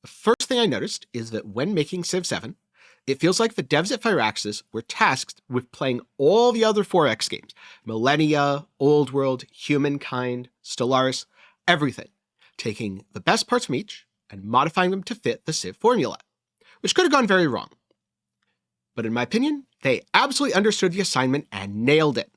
The first thing I noticed is that when making Civ 7, it feels like the devs at Firaxis were tasked with playing all the other 4X games: Millennia, Old World, Humankind, Stellaris, everything, taking the best parts from each and modifying them to fit the Civ formula, which could have gone very wrong. But in my opinion, they absolutely understood the assignment and nailed it.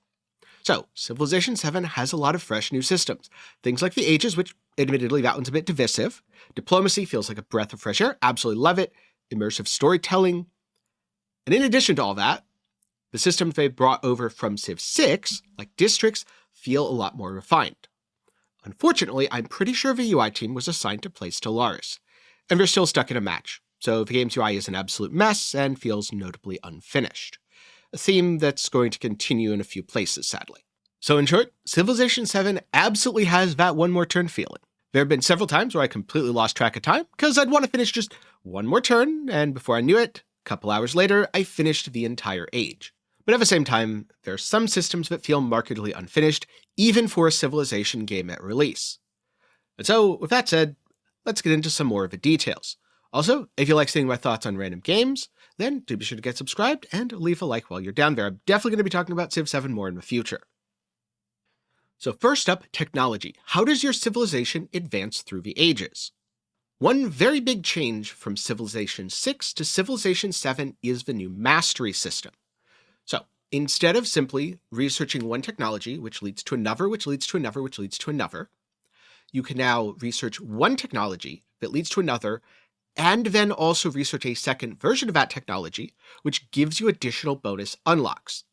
So, Civilization 7 has a lot of fresh new systems. Things like the Ages, which admittedly that one's a bit divisive. Diplomacy feels like a breath of fresh air, absolutely love it. Immersive storytelling. And in addition to all that, the systems they brought over from Civ 6, like districts, feel a lot more refined. Unfortunately, I'm pretty sure the UI team was assigned to play Stellaris, and they're still stuck in a match, so the game's UI is an absolute mess and feels notably unfinished. A theme that's going to continue in a few places, sadly. So in short, Civilization 7 absolutely has that one more turn feeling. There have been several times where I completely lost track of time because I'd want to finish just one more turn, and before I knew it, a couple hours later, I finished the entire age. But at the same time, there are some systems that feel markedly unfinished, even for a Civilization game at release. And so, with that said, let's get into some more of the details. Also, if you like seeing my thoughts on random games, then do be sure to get subscribed and leave a like while you're down there. I'm definitely going to be talking about Civ 7 more in the future. So first up, technology. How does your civilization advance through the ages? One very big change from Civilization 6 to Civilization 7 is the new mastery system. So instead of simply researching one technology, which leads to another, which leads to another, which leads to another, you can now research one technology that leads to another, and then also research a second version of that technology, which gives you additional bonus unlocks.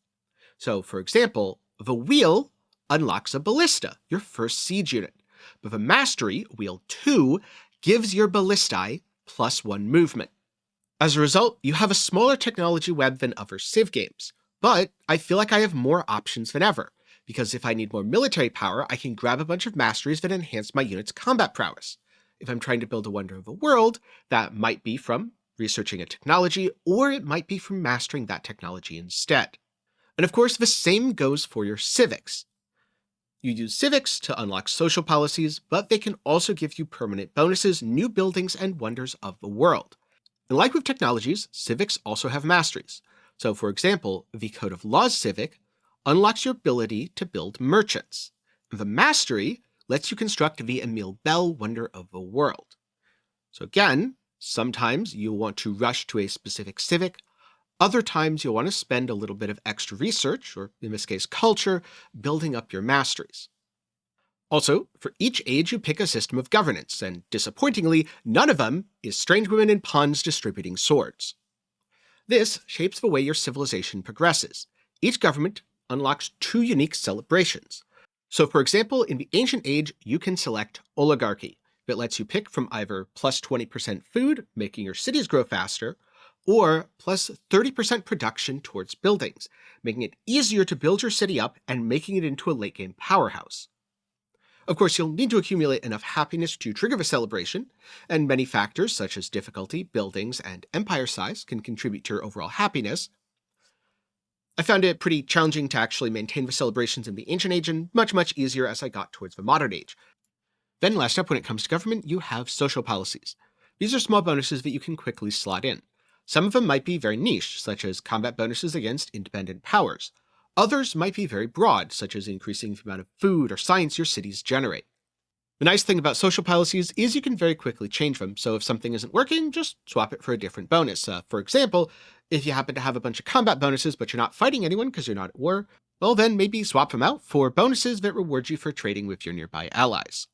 So for example, the wheel unlocks a ballista, your first siege unit, but the mastery, wheel 2, gives your ballistae +1 movement. As a result, you have a smaller technology web than other Civ games, but I feel like I have more options than ever, because if I need more military power, I can grab a bunch of masteries that enhance my unit's combat prowess. If I'm trying to build a wonder of the world, that might be from researching a technology, or it might be from mastering that technology instead. And of course, the same goes for your civics. You use civics to unlock social policies, but they can also give you permanent bonuses, new buildings, and wonders of the world. And like with technologies, civics also have masteries. So for example, the Code of Laws civic unlocks your ability to build merchants. The mastery lets you construct the Emil Bell Wonder of the World. So again, sometimes you'll want to rush to a specific civic, other times you'll want to spend a little bit of extra research, or in this case culture, building up your masteries. Also, for each age you pick a system of governance, and disappointingly, none of them is strange women and pawns distributing swords. This shapes the way your civilization progresses. Each government unlocks 2 unique celebrations. So for example, in the Ancient Age, you can select Oligarchy, that lets you pick from either +20% food, making your cities grow faster, or +30% production towards buildings, making it easier to build your city up and making it into a late-game powerhouse. Of course, you'll need to accumulate enough happiness to trigger the celebration, and many factors such as difficulty, buildings, and empire size can contribute to your overall happiness. I found it pretty challenging to actually maintain the celebrations in the Ancient Age, and much easier as I got towards the Modern Age. Then last up, when it comes to government, you have social policies. These are small bonuses that you can quickly slot in. Some of them might be very niche, such as combat bonuses against independent powers. Others might be very broad, such as increasing the amount of food or science your cities generate. The nice thing about social policies is you can very quickly change them, so if something isn't working, just swap it for a different bonus. For example, if you happen to have a bunch of combat bonuses but you're not fighting anyone because you're not at war, well then maybe swap them out for bonuses that reward you for trading with your nearby allies.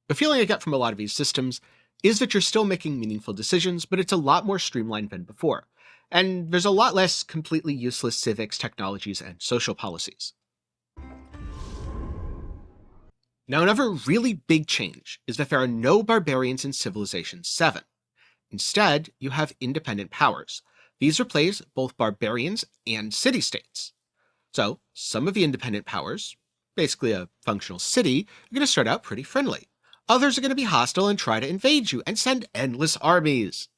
The feeling I get from a lot of these systems is that you're still making meaningful decisions, but it's a lot more streamlined than before, and there's a lot less completely useless civics, technologies, and social policies. Now, another really big change is that there are no barbarians in Civilization 7. Instead, you have independent powers. These replace both barbarians and city-states. So, some of the independent powers, basically a functional city, are going to start out pretty friendly. Others are going to be hostile and try to invade you and send endless armies.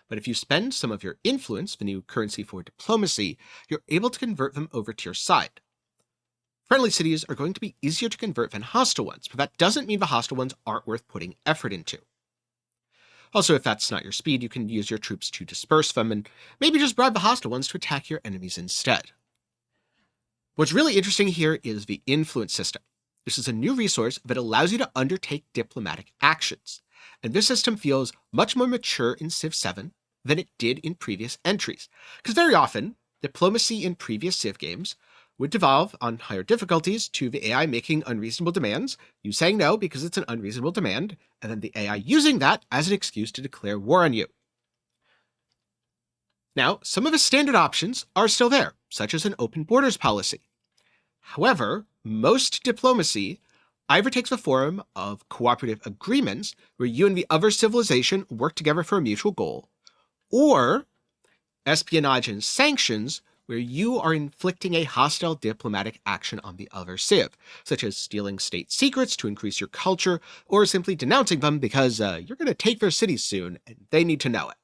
But if you spend some of your influence, the new currency for diplomacy, you're able to convert them over to your side. Friendly cities are going to be easier to convert than hostile ones, but that doesn't mean the hostile ones aren't worth putting effort into. Also, if that's not your speed, you can use your troops to disperse them and maybe just bribe the hostile ones to attack your enemies instead. What's really interesting here is the influence system. This is a new resource that allows you to undertake diplomatic actions, and this system feels much more mature in Civ 7 than it did in previous entries, because very often, diplomacy in previous Civ games would devolve on higher difficulties to the AI making unreasonable demands, you saying no because it's an unreasonable demand, and then the AI using that as an excuse to declare war on you. Now, some of the standard options are still there, such as an open borders policy. However, most diplomacy either takes the form of cooperative agreements where you and the other civilization work together for a mutual goal, or espionage and sanctions where you are inflicting a hostile diplomatic action on the other civ, such as stealing state secrets to increase your culture, or simply denouncing them because you're going to take their cities soon and they need to know it.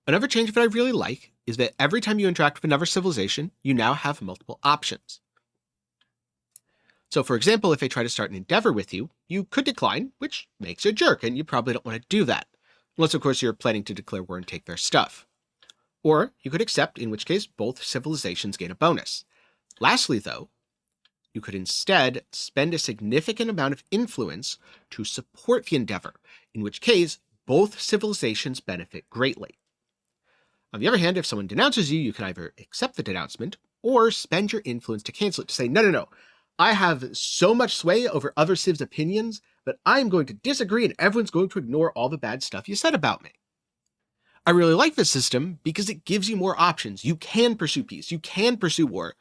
Another change that I really like is that every time you interact with another civilization, you now have multiple options. So for example, if they try to start an endeavor with you, you could decline, which makes you a jerk, and you probably don't want to do that. Unless of course you're planning to declare war and take their stuff. Or you could accept, in which case both civilizations gain a bonus. Lastly though, you could instead spend a significant amount of influence to support the endeavor, in which case both civilizations benefit greatly. On the other hand, if someone denounces you, you can either accept the denouncement, or spend your influence to cancel it, to say, no, I have so much sway over other civs' opinions that I'm going to disagree and everyone's going to ignore all the bad stuff you said about me. I really like this system because it gives you more options. You can pursue peace, you can pursue war,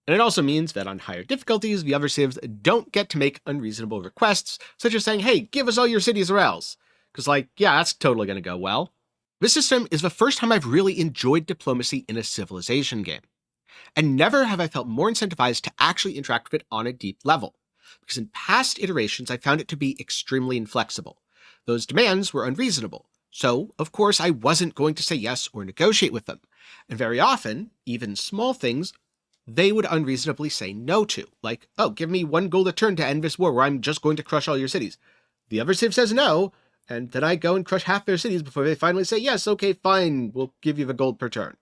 and it also means that on higher difficulties, the other civs don't get to make unreasonable requests, such as saying, hey, give us all your cities or else. Because yeah, that's totally going to go well. This system is the first time I've really enjoyed diplomacy in a civilization game. And never have I felt more incentivized to actually interact with it on a deep level, because in past iterations I found it to be extremely inflexible. Those demands were unreasonable, so of course I wasn't going to say yes or negotiate with them, and very often, even small things, they would unreasonably say no to, like, oh, give me 1 gold a turn to end this war where I'm just going to crush all your cities. The other civ says no, and then I go and crush half their cities before they finally say yes, okay, fine, we'll give you the gold per turn.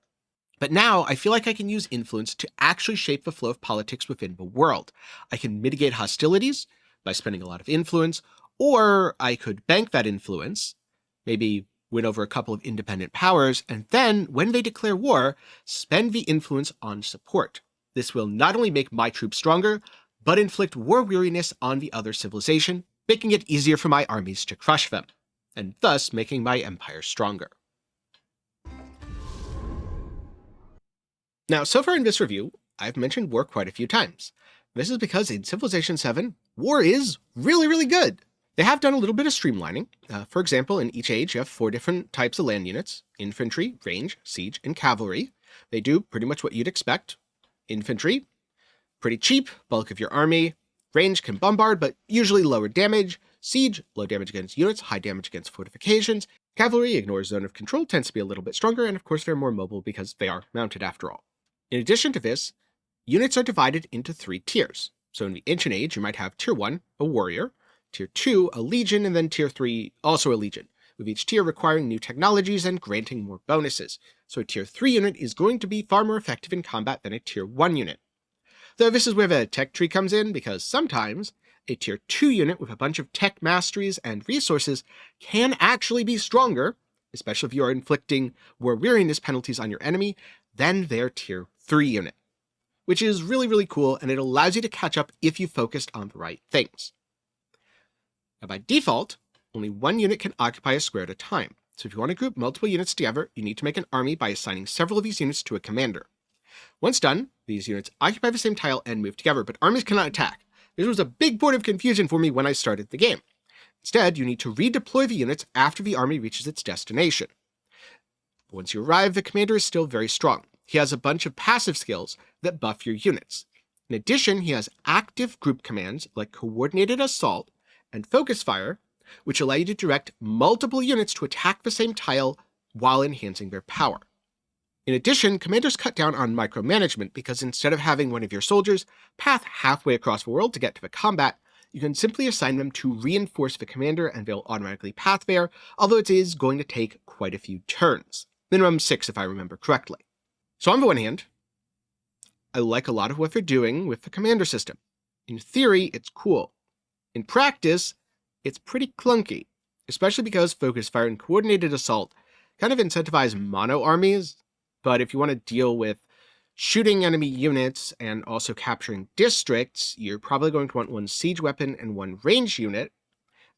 But now I feel like I can use influence to actually shape the flow of politics within the world. I can mitigate hostilities by spending a lot of influence, or I could bank that influence, maybe win over a couple of independent powers, and then, when they declare war, spend the influence on support. This will not only make my troops stronger, but inflict war weariness on the other civilization, making it easier for my armies to crush them, and thus making my empire stronger. Now, so far in this review, I've mentioned war quite a few times. This is because in Civilization 7, war is really, really good. They have done a little bit of streamlining. For example, in each age, you have 4 different types of land units: infantry, range, siege, and cavalry. They do pretty much what you'd expect. Infantry, pretty cheap, bulk of your army. Range can bombard, but usually lower damage. Siege, low damage against units, high damage against fortifications. Cavalry ignores zone of control, tends to be a little bit stronger, and of course they're more mobile because they are mounted after all. In addition to this, units are divided into 3 tiers. So in the Ancient Age, you might have Tier 1, a warrior, Tier 2, a legion, and then Tier 3, also a legion, with each tier requiring new technologies and granting more bonuses. So a Tier 3 unit is going to be far more effective in combat than a Tier 1 unit. Though this is where the tech tree comes in, because sometimes a Tier 2 unit with a bunch of tech masteries and resources can actually be stronger, especially if you are inflicting war weariness penalties on your enemy, than their Tier 3 unit, which is really, really cool, and it allows you to catch up if you focused on the right things. Now, by default, only 1 unit can occupy a square at a time, so if you want to group multiple units together, you need to make an army by assigning several of these units to a commander. Once done, these units occupy the same tile and move together, but armies cannot attack. This was a big point of confusion for me when I started the game. Instead, you need to redeploy the units after the army reaches its destination. Once you arrive, the commander is still very strong. He has a bunch of passive skills that buff your units. In addition, he has active group commands like Coordinated Assault and Focus Fire, which allow you to direct multiple units to attack the same tile while enhancing their power. In addition, commanders cut down on micromanagement because instead of having one of your soldiers path halfway across the world to get to the combat, you can simply assign them to reinforce the commander and they'll automatically path there, although it is going to take quite a few turns. Minimum 6 if I remember correctly. So on the one hand, I like a lot of what they're doing with the commander system. In theory, it's cool. In practice, it's pretty clunky, especially because focused fire and coordinated assault kind of incentivize mono armies, but if you want to deal with shooting enemy units and also capturing districts, you're probably going to want one siege weapon and one range unit.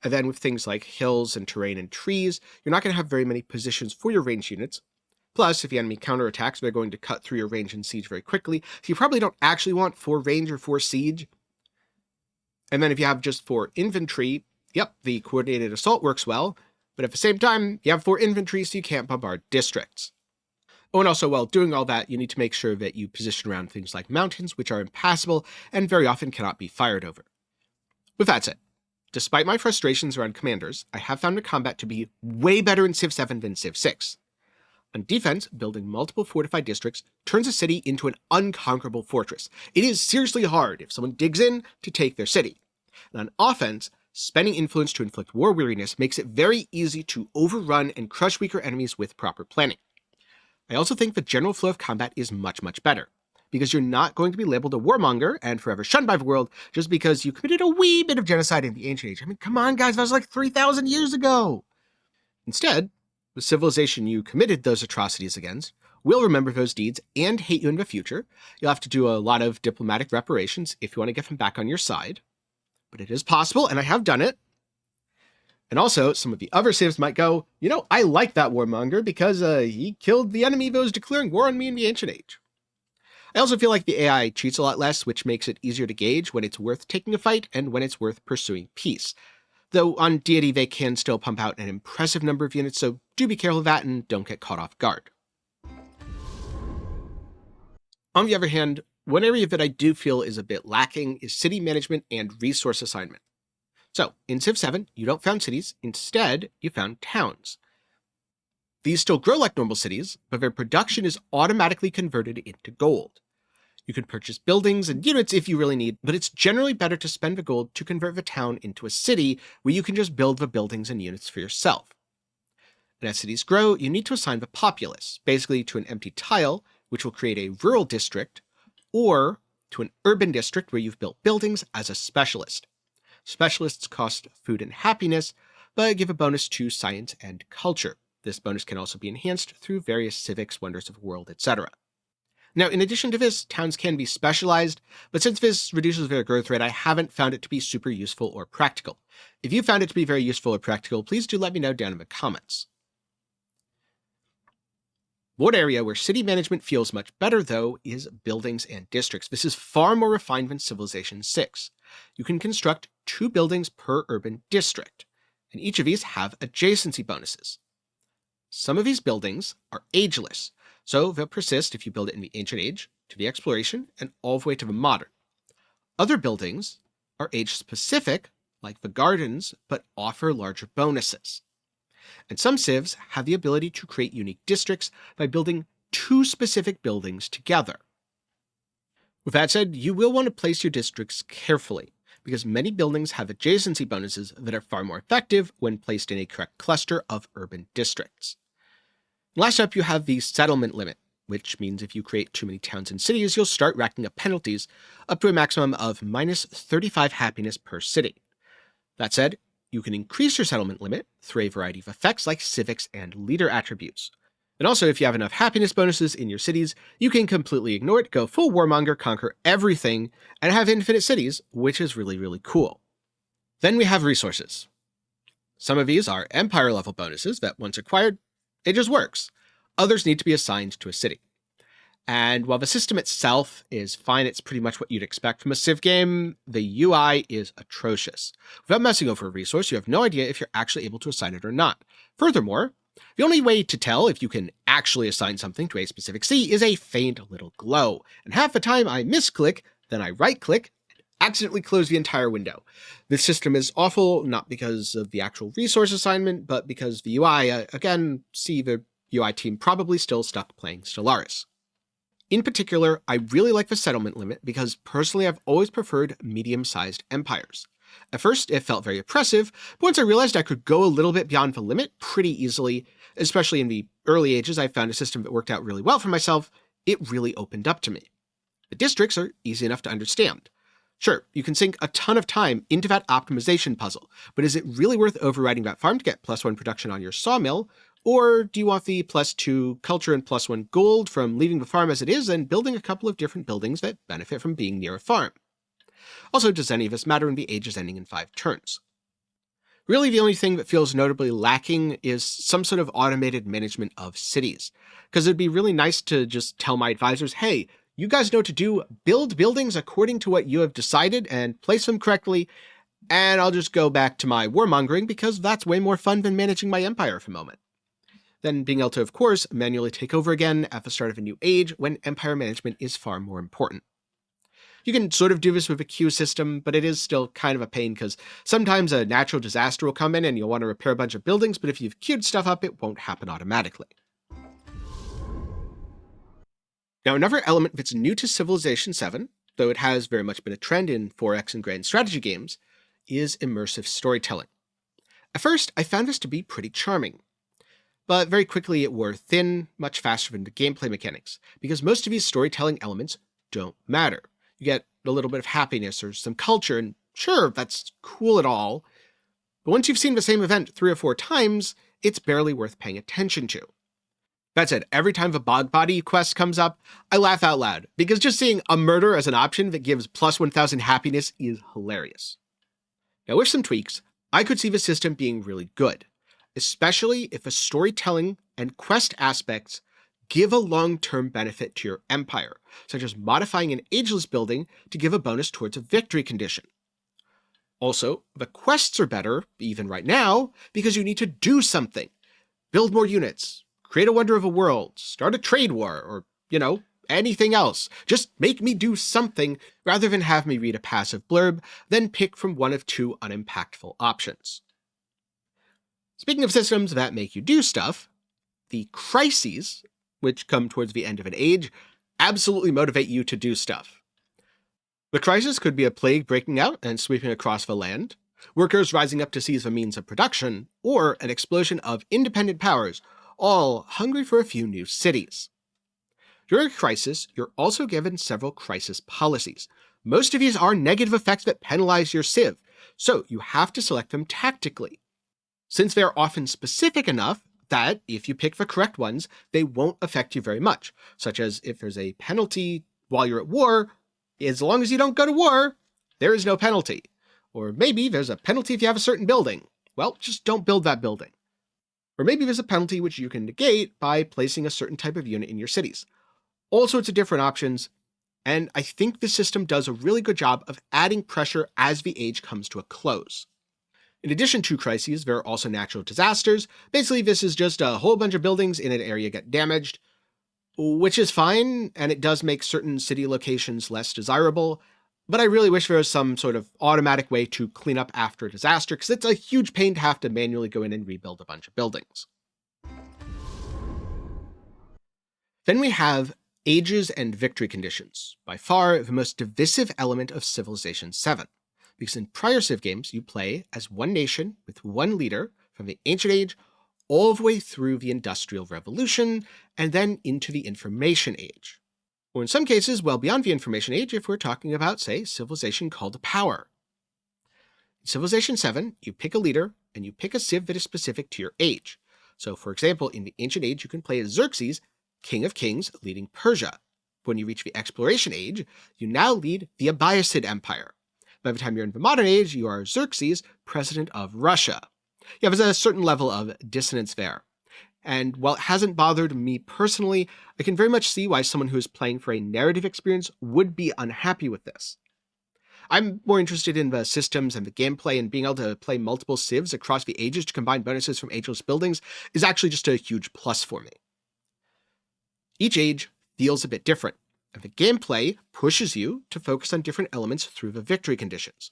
And then with things like hills and terrain and trees, you're not going to have very many positions for your range units. Plus, if the enemy counterattacks, they're going to cut through your range and siege very quickly, so you probably don't actually want 4 range or 4 siege. And then if you have just 4 infantry, yep, the coordinated assault works well, but at the same time, you have 4 infantry, so you can't bombard districts. Oh, and also, while doing all that, you need to make sure that you position around things like mountains, which are impassable and very often cannot be fired over. With that said, despite my frustrations around commanders, I have found the combat to be way better in Civ 7 than Civ 6. On defense, building multiple fortified districts turns a city into an unconquerable fortress. It is seriously hard if someone digs in to take their city. And on offense, spending influence to inflict war weariness makes it very easy to overrun and crush weaker enemies with proper planning. I also think the general flow of combat is much, much better, because you're not going to be labeled a warmonger and forever shunned by the world just because you committed a wee bit of genocide in the Ancient Age. I mean, come on, guys, that was like 3,000 years ago. Instead, the civilization you committed those atrocities against will remember those deeds and hate you in the future. You'll have to do a lot of diplomatic reparations if you want to get them back on your side. But it is possible, and I have done it. And also, some of the other civs might go, you know, I like that warmonger because he killed the enemy that was declaring war on me in the Ancient Age. I also feel like the AI cheats a lot less, which makes it easier to gauge when it's worth taking a fight and when it's worth pursuing peace. Though on deity they can still pump out an impressive number of units, so do be careful of that and don't get caught off guard. On the other hand, one area that I do feel is a bit lacking is city management and resource assignment. So, in Civ 7, you don't found cities, instead, you found towns. These still grow like normal cities, but their production is automatically converted into gold. You can purchase buildings and units if you really need, but it's generally better to spend the gold to convert the town into a city where you can just build the buildings and units for yourself. And as cities grow, you need to assign the populace, basically to an empty tile, which will create a rural district, or to an urban district where you've built buildings as a specialist. Specialists cost food and happiness, but give a bonus to science and culture. This bonus can also be enhanced through various civics, wonders of the world, etc. Now, in addition to this, towns can be specialized, but since this reduces their growth rate, I haven't found it to be super useful or practical. If you found it to be very useful or practical, please do let me know down in the comments. One area where city management feels much better, though, is buildings and districts. This is far more refined than Civilization 6. You can construct 2 buildings per urban district, and each of these have adjacency bonuses. Some of these buildings are ageless, so they'll persist if you build it in the Ancient Age, to the Exploration, and all the way to the Modern. Other buildings are age-specific, like the Gardens, but offer larger bonuses. And some civs have the ability to create unique districts by building 2 specific buildings together. With that said, you will want to place your districts carefully, because many buildings have adjacency bonuses that are far more effective when placed in a correct cluster of urban districts. Last up, you have the settlement limit, which means if you create too many towns and cities, you'll start racking up penalties up to a maximum of minus 35 happiness per city. That said, you can increase your settlement limit through a variety of effects like civics and leader attributes. And also, if you have enough happiness bonuses in your cities, you can completely ignore it, go full warmonger, conquer everything, and have infinite cities, which is really, really cool. Then we have resources. Some of these are empire-level bonuses that, once acquired, it just works. Others need to be assigned to a city. And while the system itself is fine, it's pretty much what you'd expect from a Civ game, the UI is atrocious. Without messing over a resource, you have no idea if you're actually able to assign it or not. Furthermore, the only way to tell if you can actually assign something to a specific city is a faint little glow. And half the time I misclick, then I right-click, and accidentally close the entire window. This system is awful, not because of the actual resource assignment, but because the UI, again, see the UI team probably still stuck playing Stellaris. In particular, I really like the settlement limit because personally I've always preferred medium-sized empires. At first, it felt very oppressive, but once I realized I could go a little bit beyond the limit pretty easily, especially in the early ages, I found a system that worked out really well for myself. It really opened up to me. The districts are easy enough to understand. Sure, you can sink a ton of time into that optimization puzzle, but is it really worth overriding that farm to get +1 production on your sawmill? Or do you want the +2 culture and +1 gold from leaving the farm as it is and building a couple of different buildings that benefit from being near a farm? Also, does any of this matter when the age is ending in 5 turns? Really, the only thing that feels notably lacking is some sort of automated management of cities. Because it'd be really nice to just tell my advisors, hey, you guys know what to do, build buildings according to what you have decided and place them correctly, and I'll just go back to my warmongering because that's way more fun than managing my empire for a moment. Then being able to, of course, manually take over again at the start of a new age when empire management is far more important. You can sort of do this with a queue system, but it is still kind of a pain because sometimes a natural disaster will come in and you'll want to repair a bunch of buildings, but if you've queued stuff up, it won't happen automatically. Now, another element that's new to Civilization 7, though it has very much been a trend in 4X and grand strategy games, is immersive storytelling. At first, I found this to be pretty charming, but very quickly it wore thin, much faster than the gameplay mechanics, because most of these storytelling elements don't matter. You get a little bit of happiness or some culture, and sure, that's cool at all, but once you've seen the same event 3 or 4 times, it's barely worth paying attention to. That said, every time the Bog Body quest comes up, I laugh out loud, because just seeing a murder as an option that gives +1000 happiness is hilarious. Now with some tweaks, I could see the system being really good, especially if the storytelling and quest aspects give a long-term benefit to your empire, such as modifying an ageless building to give a bonus towards a victory condition. Also, the quests are better, even right now, because you need to do something. Build more units, create a wonder of a world, start a trade war, or, anything else. Just make me do something rather than have me read a passive blurb, then pick from one of 2 unimpactful options. Speaking of systems that make you do stuff, the Crises, which come towards the end of an age, absolutely motivate you to do stuff. The crisis could be a plague breaking out and sweeping across the land, workers rising up to seize the means of production, or an explosion of independent powers, all hungry for a few new cities. During a crisis, you're also given several crisis policies. Most of these are negative effects that penalize your civ, so you have to select them tactically. Since they are often specific enough that, if you pick the correct ones, they won't affect you very much, such as if there's a penalty while you're at war, as long as you don't go to war, there is no penalty. Or maybe there's a penalty if you have a certain building. Well, just don't build that building. Or maybe there's a penalty which you can negate by placing a certain type of unit in your cities. All sorts of different options, and I think the system does a really good job of adding pressure as the age comes to a close. In addition to crises, there are also natural disasters. Basically, this is just a whole bunch of buildings in an area get damaged, which is fine, and it does make certain city locations less desirable, but I really wish there was some sort of automatic way to clean up after a disaster, because it's a huge pain to have to manually go in and rebuild a bunch of buildings. Then we have ages and victory conditions, by far the most divisive element of Civilization 7. Because in prior Civ games, you play as one nation with one leader from the Ancient Age all the way through the Industrial Revolution and then into the Information Age. Or in some cases, well beyond the Information Age if we're talking about, say, Civilization Call to Power. In Civilization 7, you pick a leader and you pick a Civ that is specific to your age. So for example, in the Ancient Age, you can play as Xerxes, King of Kings, leading Persia. When you reach the Exploration Age, you now lead the Abbasid Empire. By the time you're in the modern age, you are Xerxes, president of Russia. Yeah, there's a certain level of dissonance there. And while it hasn't bothered me personally, I can very much see why someone who is playing for a narrative experience would be unhappy with this. I'm more interested in the systems and the gameplay, and being able to play multiple civs across the ages to combine bonuses from ageless buildings is actually just a huge plus for me. Each age feels a bit different, and the gameplay pushes you to focus on different elements through the victory conditions.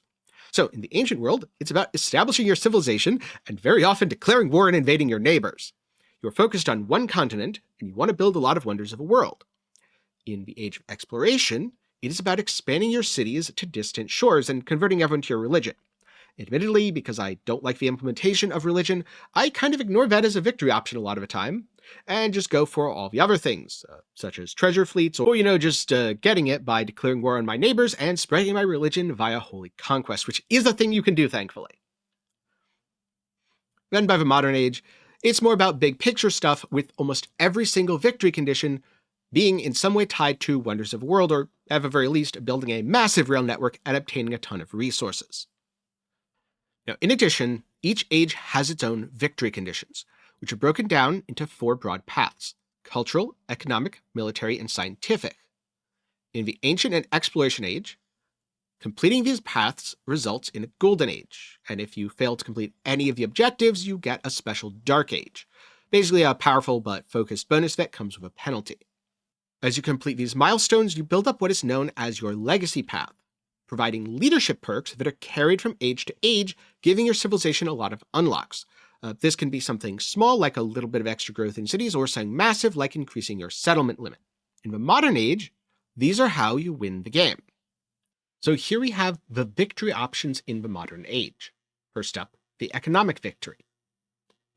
So in the ancient world, it's about establishing your civilization and very often declaring war and invading your neighbors. You're focused on one continent, and you want to build a lot of wonders of a world. In the age of exploration, it is about expanding your cities to distant shores and converting everyone to your religion. Admittedly, because I don't like the implementation of religion, I kind of ignore that as a victory option a lot of the time, and just go for all the other things, such as treasure fleets, or, just getting it by declaring war on my neighbors and spreading my religion via holy conquest, which is a thing you can do, thankfully. Then by the modern age, it's more about big picture stuff, with almost every single victory condition being in some way tied to Wonders of the World, or at the very least, building a massive rail network and obtaining a ton of resources. Now, in addition, each age has its own victory conditions, which are broken down into 4 broad paths: cultural, economic, military, and scientific. In the Ancient and Exploration Age, completing these paths results in a Golden Age, and if you fail to complete any of the objectives, you get a special Dark Age, basically a powerful but focused bonus that comes with a penalty. As you complete these milestones, you build up what is known as your Legacy Path, providing leadership perks that are carried from age to age, giving your civilization a lot of unlocks. This can be something small, like a little bit of extra growth in cities, or something massive, like increasing your settlement limit. In the modern age, these are how you win the game. So here we have the victory options in the modern age. First up, the economic victory.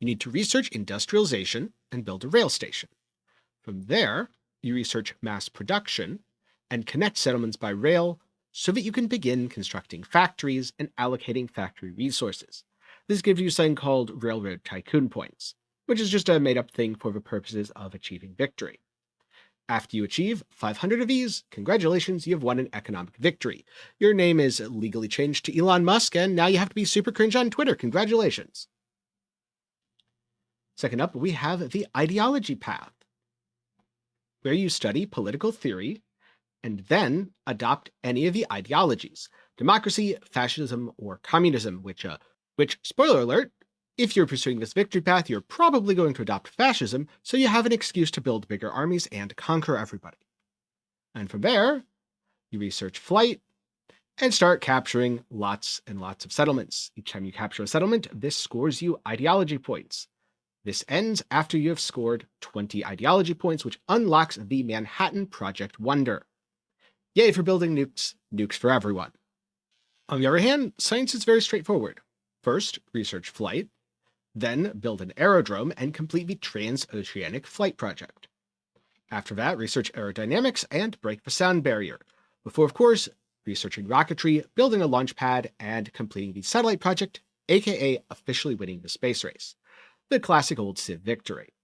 You need to research industrialization and build a rail station. From there, you research mass production and connect settlements by rail so that you can begin constructing factories and allocating factory resources. This gives you something called Railroad Tycoon points, which is just a made-up thing for the purposes of achieving victory. After you achieve 500 of these, congratulations, you have won an economic victory. Your name is legally changed to Elon Musk, and now you have to be super cringe on Twitter. Congratulations. Second up, we have the ideology path, where you study political theory and then adopt any of the ideologies: democracy, fascism, or communism, which, spoiler alert, if you're pursuing this victory path, you're probably going to adopt fascism, so you have an excuse to build bigger armies and conquer everybody. And from there, you research flight and start capturing lots and lots of settlements. Each time you capture a settlement, this scores you ideology points. This ends after you have scored 20 ideology points, which unlocks the Manhattan Project Wonder. Yay for building nukes, nukes for everyone. On the other hand, science is very straightforward. First, research flight, then build an aerodrome and complete the Transoceanic Flight Project. After that, research aerodynamics and break the sound barrier, before, of course, researching rocketry, building a launch pad, and completing the satellite project, aka officially winning the space race. The classic old Civ victory.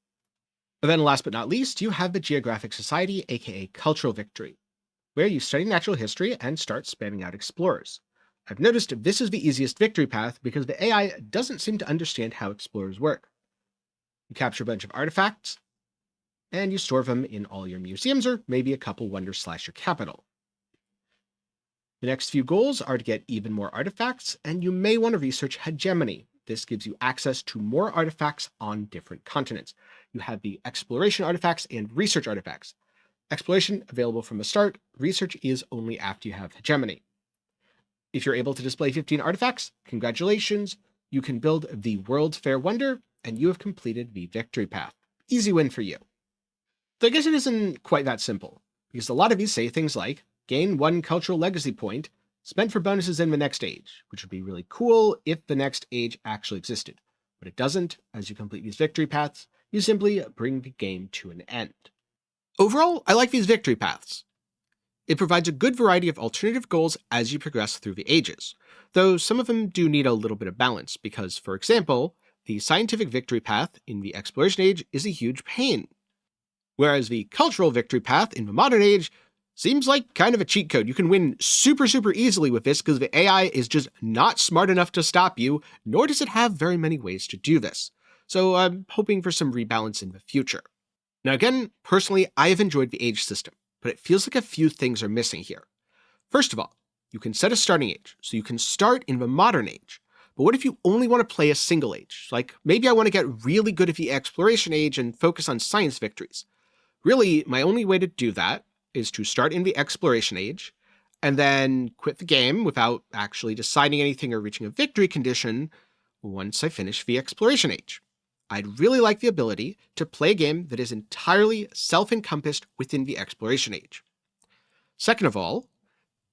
And then last but not least, you have the Geographic Society, aka Cultural Victory, where you study natural history and start spamming out explorers. I've noticed this is the easiest victory path because the AI doesn't seem to understand how explorers work. You capture a bunch of artifacts, and you store them in all your museums, or maybe a couple wonders / your capital. The next few goals are to get even more artifacts, and you may want to research hegemony. This gives you access to more artifacts on different continents. You have the exploration artifacts and research artifacts. Exploration available from the start, research is only after you have hegemony. If you're able to display 15 artifacts, congratulations, you can build the World's Fair Wonder, and you have completed the victory path. Easy win for you. Though I guess it isn't quite that simple, because a lot of these say things like, gain 1 cultural legacy point, spent for bonuses in the next age, which would be really cool if the next age actually existed. But it doesn't. As you complete these victory paths, you simply bring the game to an end. Overall, I like these victory paths. It provides a good variety of alternative goals as you progress through the ages, though some of them do need a little bit of balance because, for example, the scientific victory path in the exploration age is a huge pain, whereas the cultural victory path in the modern age seems like kind of a cheat code. You can win super easily with this because the AI is just not smart enough to stop you, nor does it have very many ways to do this. So I'm hoping for some rebalance in the future. Now again, personally, I have enjoyed the age system, but it feels like a few things are missing here. First of all, you can set a starting age, so you can start in the modern age. But what if you only want to play a single age? Like, maybe I want to get really good at the exploration age and focus on science victories. Really, my only way to do that is to start in the exploration age, and then quit the game without actually deciding anything or reaching a victory condition once I finish the exploration age. I'd really like the ability to play a game that is entirely self-encompassed within the exploration age. Second of all,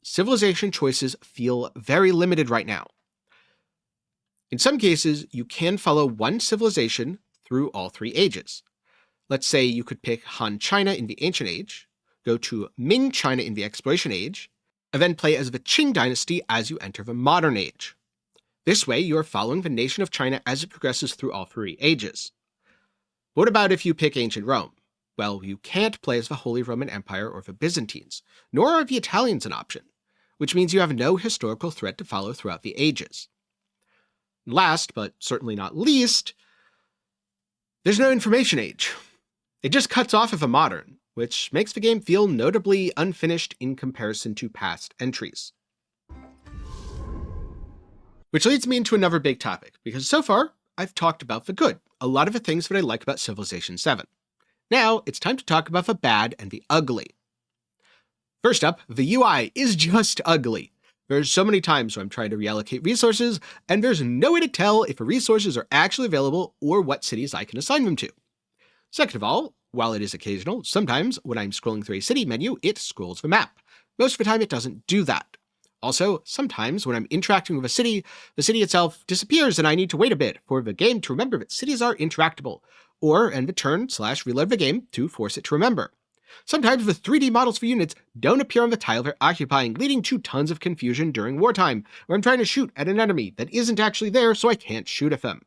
civilization choices feel very limited right now. In some cases, you can follow one civilization through all 3 ages. Let's say you could pick Han China in the Ancient Age, go to Ming China in the Exploration Age, and then play as the Qing Dynasty as you enter the Modern Age. This way, you are following the nation of China as it progresses through all 3 ages. What about if you pick Ancient Rome? Well, you can't play as the Holy Roman Empire or the Byzantines, nor are the Italians an option, which means you have no historical thread to follow throughout the ages. Last, but certainly not least, there's no Information Age. It just cuts off of a modern, which makes the game feel notably unfinished in comparison to past entries. Which leads me into another big topic, because so far, I've talked about the good, a lot of the things that I like about Civilization 7. Now, it's time to talk about the bad and the ugly. First up, the UI is just ugly. There's so many times where I'm trying to reallocate resources, and there's no way to tell if the resources are actually available or what cities I can assign them to. Second of all, while it is occasional, sometimes when I'm scrolling through a city menu, it scrolls the map. Most of the time, it doesn't do that. Also, sometimes when I'm interacting with a city, the city itself disappears and I need to wait a bit for the game to remember that cities are interactable, or end the turn/reload the game to force it to remember. Sometimes the 3D models for units don't appear on the tile they're occupying, leading to tons of confusion during wartime, where I'm trying to shoot at an enemy that isn't actually there so I can't shoot at them.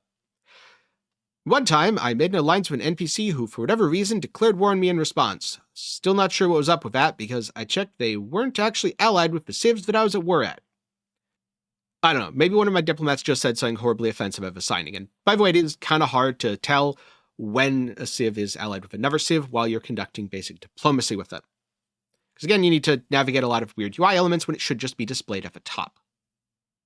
One time, I made an alliance with an NPC who, for whatever reason, declared war on me in response. Still not sure what was up with that, because I checked they weren't actually allied with the civs that I was at war at. I don't know, maybe one of my diplomats just said something horribly offensive at the signing, and by the way, it is kind of hard to tell when a civ is allied with another civ while you're conducting basic diplomacy with them. Because again, you need to navigate a lot of weird UI elements when it should just be displayed at the top.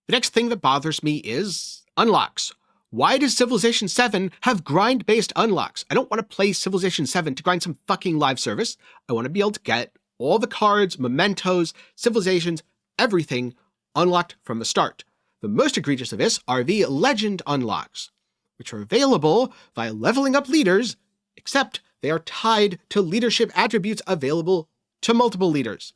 The next thing that bothers me is unlocks. Why does Civilization 7 have grind-based unlocks? I don't want to play Civilization 7 to grind some fucking live service. I want to be able to get all the cards, mementos, civilizations, everything unlocked from the start. The most egregious of this are the legend unlocks, which are available via leveling up leaders, except they are tied to leadership attributes available to multiple leaders.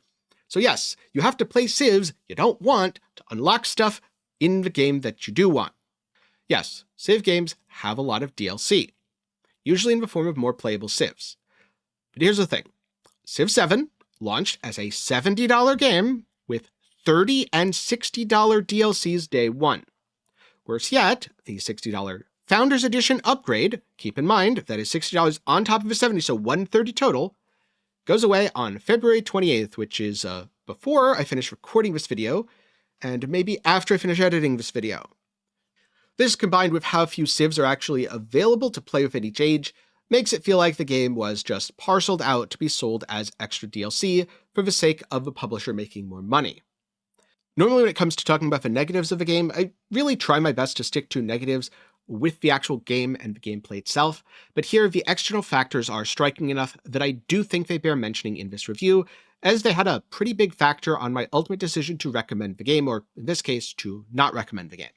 So yes, you have to play civs you don't want to unlock stuff in the game that you do want. Yes, Civ games have a lot of DLC, usually in the form of more playable civs. But here's the thing. Civ 7 launched as a $70 game with $30 and $60 DLCs day one. Worse yet, the $60 Founders Edition upgrade, keep in mind that is $60 on top of the $70, so $130 total, goes away on February 28th, which is before I finish recording this video, and maybe after I finish editing this video. This, combined with how few civs are actually available to play with at each age, makes it feel like the game was just parceled out to be sold as extra DLC for the sake of the publisher making more money. Normally when it comes to talking about the negatives of a game, I really try my best to stick to negatives with the actual game and the gameplay itself, but here the external factors are striking enough that I do think they bear mentioning in this review, as they had a pretty big factor on my ultimate decision to recommend the game, or in this case, to not recommend the game.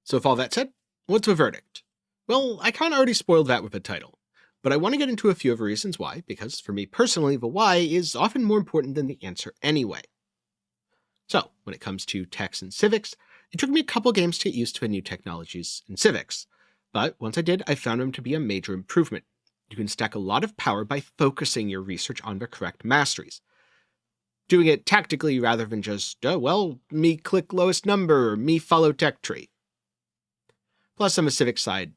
So with all that said, what's the verdict? Well, I kind of already spoiled that with the title, but I want to get into a few of the reasons why, because for me personally, the why is often more important than the answer anyway. So, when it comes to techs and civics, it took me a couple games to get used to the new technologies in civics, but once I did, I found them to be a major improvement. You can stack a lot of power by focusing your research on the correct masteries. Doing it tactically rather than just, me click lowest number, or me follow tech tree. Plus, on the civic side,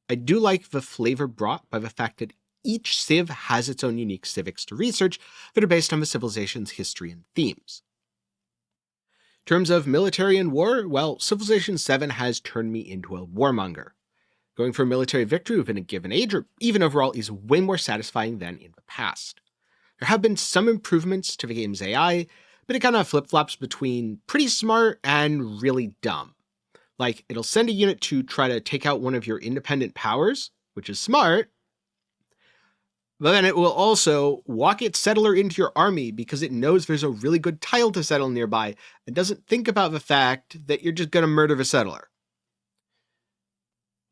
I do like the flavor brought by the fact that each civ has its own unique civics to research that are based on the civilization's history and themes. In terms of military and war, well, Civilization 7 has turned me into a warmonger. Going for a military victory within a given age, or even overall, is way more satisfying than in the past. There have been some improvements to the game's AI, but it kind of flip-flops between pretty smart and really dumb. Like, it'll send a unit to try to take out one of your independent powers, which is smart, but then it will also walk its settler into your army because it knows there's a really good tile to settle nearby and doesn't think about the fact that you're just going to murder the settler.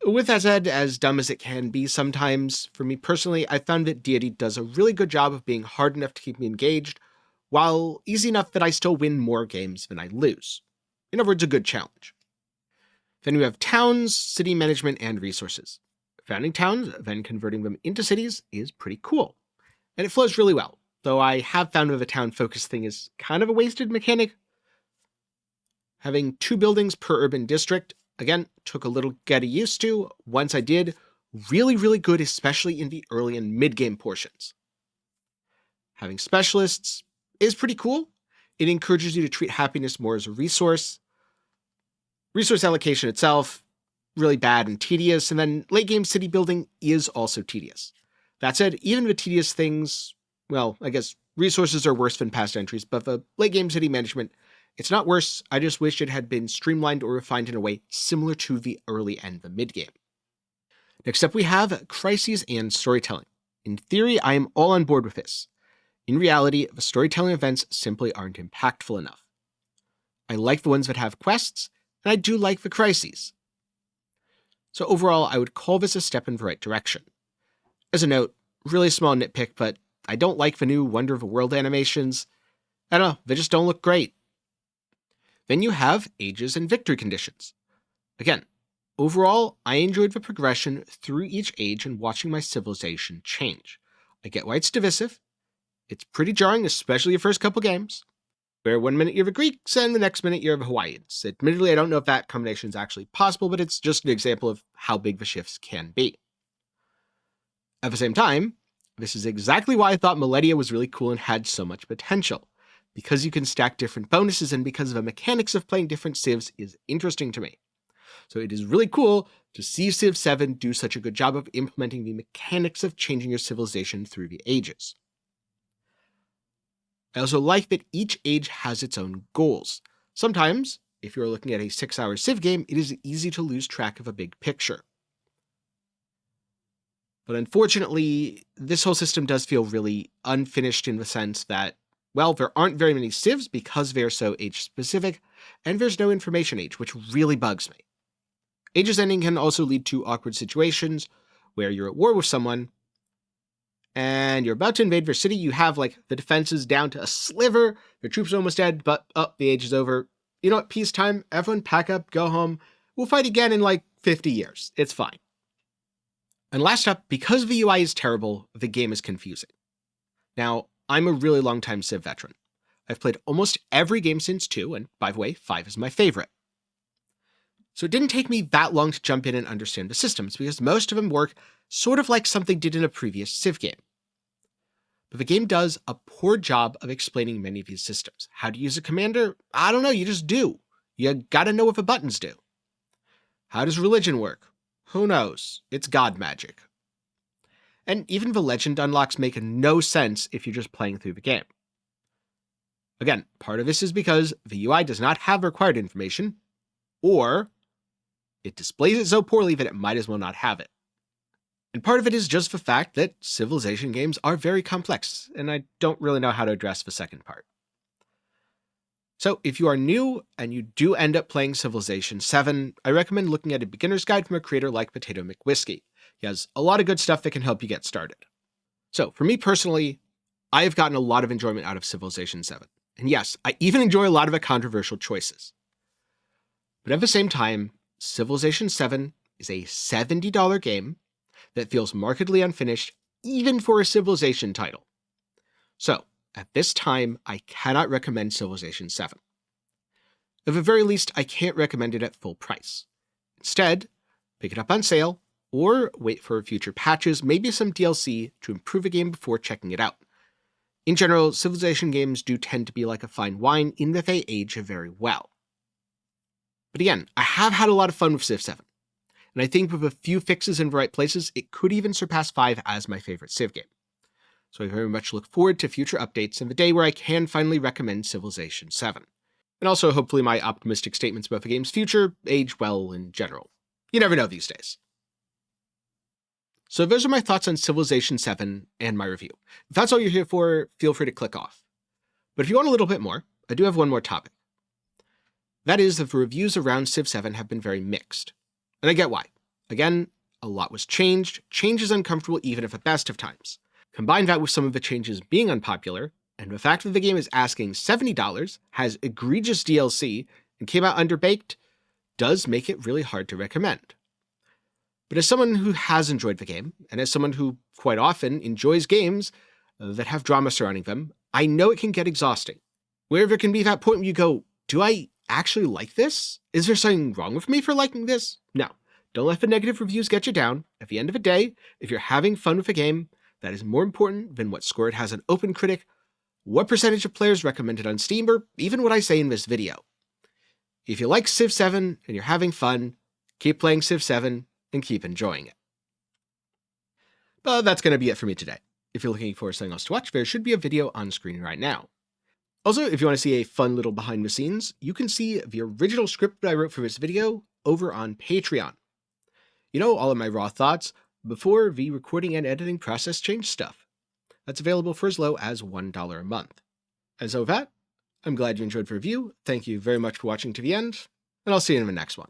With that said, as dumb as it can be sometimes, for me personally, I found that Deity does a really good job of being hard enough to keep me engaged, while easy enough that I still win more games than I lose. In other words, a good challenge. Then we have towns, city management, and resources. Founding towns, then converting them into cities is pretty cool. And it flows really well, though I have found that the town focus thing is kind of a wasted mechanic. Having 2 buildings per urban district, again, took a little getting used to. Once I did, really good, especially in the early and mid-game portions. Having specialists is pretty cool. It encourages you to treat happiness more as a resource. Resource allocation itself, really bad and tedious, and then late game city building is also tedious. That said, even the tedious things, well, I guess resources are worse than past entries, but the late game city management, it's not worse. I just wish it had been streamlined or refined in a way similar to the early and the mid game. Next up we have Crises and storytelling. In theory, I am all on board with this. In reality, the storytelling events simply aren't impactful enough. I like the ones that have quests, and I do like the crises. So overall, I would call this a step in the right direction. As a note, really small nitpick, but I don't like the new Wonder of the World animations. I don't know, they just don't look great. Then you have ages and victory conditions. Again, overall, I enjoyed the progression through each age and watching my civilization change. I get why it's divisive. It's pretty jarring, especially the first couple games, where 1 minute you're the Greeks and the next minute you're the Hawaiians. Admittedly, I don't know if that combination is actually possible, but it's just an example of how big the shifts can be. At the same time, this is exactly why I thought Millennia was really cool and had so much potential. Because you can stack different bonuses and because the mechanics of playing different civs is interesting to me. So it is really cool to see Civ 7 do such a good job of implementing the mechanics of changing your civilization through the ages. I also like that each age has its own goals. Sometimes, if you're looking at a 6-hour Civ game, it is easy to lose track of a big picture. But unfortunately, this whole system does feel really unfinished in the sense that, well, there aren't very many civs because they're so age-specific, and there's no information age, which really bugs me. Ages ending can also lead to awkward situations where you're at war with someone, and you're about to invade their city. You have, like, the defenses down to a sliver, your troops are almost dead, but, the age is over. You know what, peacetime, everyone pack up, go home. We'll fight again in, like, 50 years. It's fine. And last up, because the UI is terrible, the game is confusing. Now, I'm a really long-time Civ veteran. I've played almost every game since 2, and by the way, 5 is my favorite. So it didn't take me that long to jump in and understand the systems, because most of them work sort of like something did in a previous Civ game. But the game does a poor job of explaining many of these systems. How to use a commander? I don't know, you just do. You gotta know what the buttons do. How does religion work? Who knows? It's god magic. And even the legend unlocks make no sense if you're just playing through the game. Again, part of this is because the UI does not have required information, or it displays it so poorly that it might as well not have it. And part of it is just the fact that civilization games are very complex, and I don't really know how to address the second part. So if you are new and you do end up playing Civilization 7, I recommend looking at a beginner's guide from a creator like Potato McWhiskey. He has a lot of good stuff that can help you get started. So for me personally, I have gotten a lot of enjoyment out of Civilization 7. And yes, I even enjoy a lot of the controversial choices. But at the same time, Civilization 7 is a $70 game that feels markedly unfinished, even for a Civilization title. So, at this time, I cannot recommend Civilization 7. At the very least, I can't recommend it at full price. Instead, pick it up on sale, or wait for future patches, maybe some DLC to improve a game before checking it out. In general, Civilization games do tend to be like a fine wine in that they age very well. But again, I have had a lot of fun with Civ 7, and I think with a few fixes in the right places, it could even surpass 5 as my favorite Civ game. So I very much look forward to future updates and the day where I can finally recommend Civilization 7. And also, hopefully my optimistic statements about the game's future age well in general. You never know these days. So those are my thoughts on Civilization 7 and my review. If that's all you're here for, feel free to click off. But if you want a little bit more, I do have one more topic. That is that the reviews around Civ 7 have been very mixed. And I get why. Again, a lot was changed. Change is uncomfortable even at the best of times. Combine that with some of the changes being unpopular, and the fact that the game is asking $70, has egregious DLC, and came out underbaked does make it really hard to recommend. But as someone who has enjoyed the game, and as someone who quite often enjoys games that have drama surrounding them, I know it can get exhausting. Where there can be that point where you go, do I actually like this? Is there something wrong with me for liking this? No. Don't let the negative reviews get you down. At the end of the day, if you're having fun with a game, that is more important than what score it has on OpenCritic, what percentage of players recommend it on Steam, or even what I say in this video. If you like Civ 7 and you're having fun, keep playing Civ 7 and keep enjoying it. But that's going to be it for me today. If you're looking for something else to watch, there should be a video on screen right now. Also, if you want to see a fun little behind the scenes, you can see the original script that I wrote for this video over on Patreon. You know, all of my raw thoughts before the recording and editing process changed stuff. That's available for as low as $1 a month. And so with that, I'm glad you enjoyed the review. Thank you very much for watching to the end, and I'll see you in the next one.